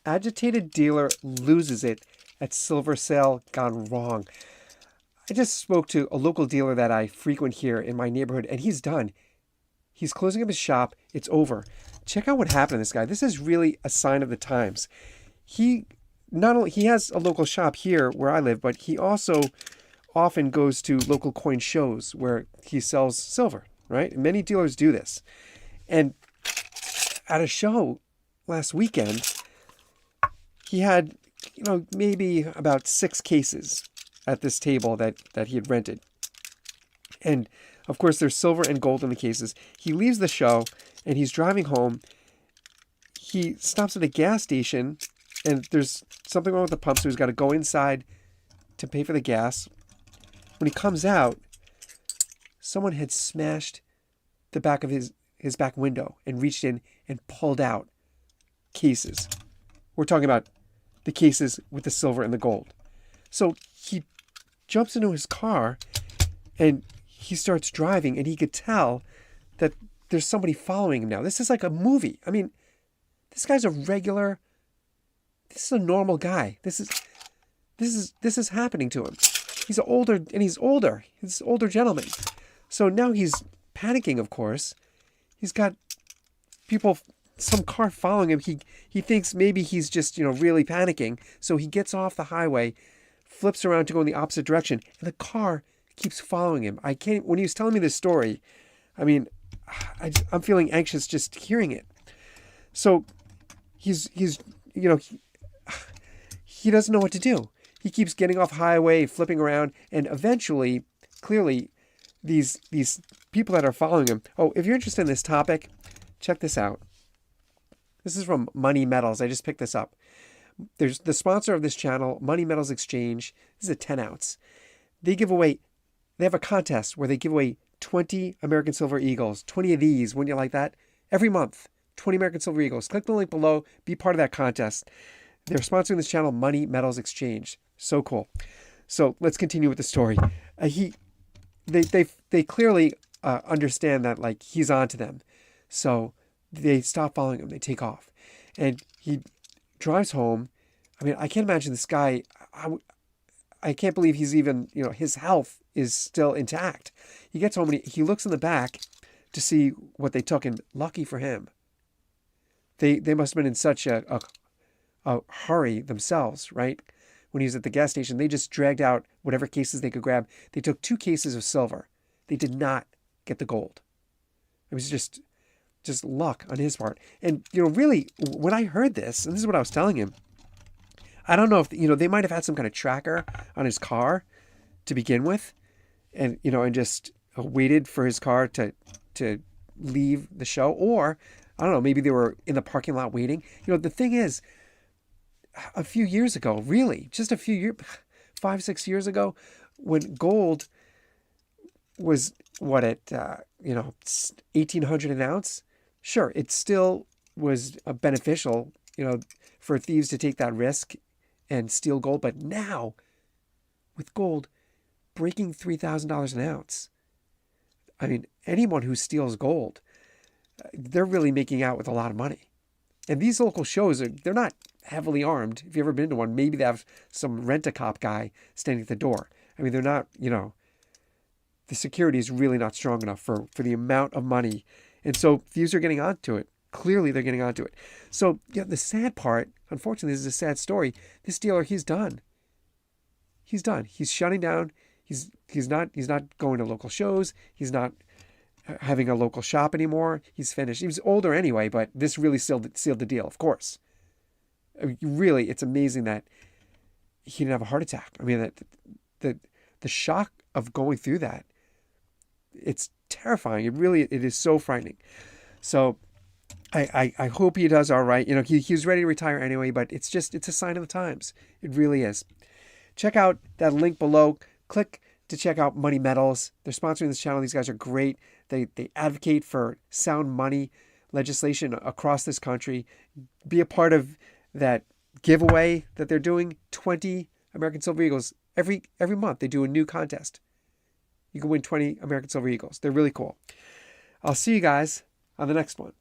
Agitated dealer loses it at silver sale gone wrong. I just spoke to a local dealer that I frequent here in my neighborhood, and he's done. He's closing up his shop. It's over. Check out what happened to this guy. This is really a sign of the times. He not only he has a local shop here where I live, but he also often goes to local coin shows where he sells silver, right? Many dealers do this. And at a show last weekend, he had, maybe about 6 cases at this table that he had rented. And of course, there's silver and gold in the cases. He leaves the show and he's driving home. He stops at a gas station and there's something wrong with the pump, so he's got to go inside to pay for the gas. When he comes out, someone had smashed the back of his back window and reached in and pulled out cases. We're talking about the cases with the silver and the gold. So he jumps into his car and he starts driving, and he could tell that there's somebody following him now. This is like a movie. I mean, this guy's this is a normal guy. This is happening to him. He's older. He's an older gentleman. So now he's panicking, of course. He's got some car following him. He thinks maybe he's just, really panicking. So he gets off the highway, flips around to go in the opposite direction, and the car keeps following him. When he was telling me this story, I mean, I'm feeling anxious just hearing it. So he's he doesn't know what to do. He keeps getting off highway, flipping around, and eventually, clearly, these people that are following him. Oh, if you're interested in this topic, check this out. This is from Money Metals. I just picked this up. There's the sponsor of this channel, Money Metals Exchange. This is a 10 ounce. They have a contest where they give away 20 American Silver Eagles, 20 of these. Wouldn't you like that? Every month, 20 American Silver Eagles. Click the link below. Be part of that contest. They're sponsoring this channel, Money Metals Exchange. So cool. So let's continue with the story. They clearly understand that he's on to them. So they stop following him. They take off. And he drives home. I mean, I can't imagine this guy. I can't believe he's even, his health is still intact. He gets home and he looks in the back to see what they took. And lucky for him, they must have been in such a hurry themselves, right? When he was at the gas station, they just dragged out whatever cases they could grab. They took 2 cases of silver. They did not get the gold. It was just luck on his part. And, really, when I heard this, and this is what I was telling him, I don't know if, they might have had some kind of tracker on his car to begin with, and, and just waited for his car to leave the show. Or, I don't know, maybe they were in the parking lot waiting. The thing is, a few years ago, really, just a few years, 5-6 years ago, when gold was at 1,800 an ounce, sure, it still was beneficial, for thieves to take that risk and steal gold. But now, with gold breaking $3,000 an ounce, I mean, anyone who steals gold, they're really making out with a lot of money. And these local shows, they're not heavily armed. If you've ever been to one, maybe they have some rent-a-cop guy standing at the door. I mean, they're not, the security is really not strong enough for the amount of money. And so thieves are getting onto it. Clearly, they're getting onto it. So, the sad part, unfortunately, this is a sad story. This dealer, he's done. He's done. He's shutting down. He's not going to local shows. He's not having a local shop anymore. He's finished. He was older anyway, but this really sealed the deal, of course. I mean, really, it's amazing that he didn't have a heart attack. I mean, the shock of going through that, it's terrifying. It is so frightening. So I hope he does all right. He was ready to retire anyway, but it's a sign of the times. It really is. Check out that link below. Click to check out Money Metals. They're sponsoring this channel. These guys are great. They advocate for sound money legislation across this country. Be a part of that giveaway that they're doing. 20 American Silver Eagles. Every month they do a new contest. You can win 20 American Silver Eagles. They're really cool. I'll see you guys on the next one.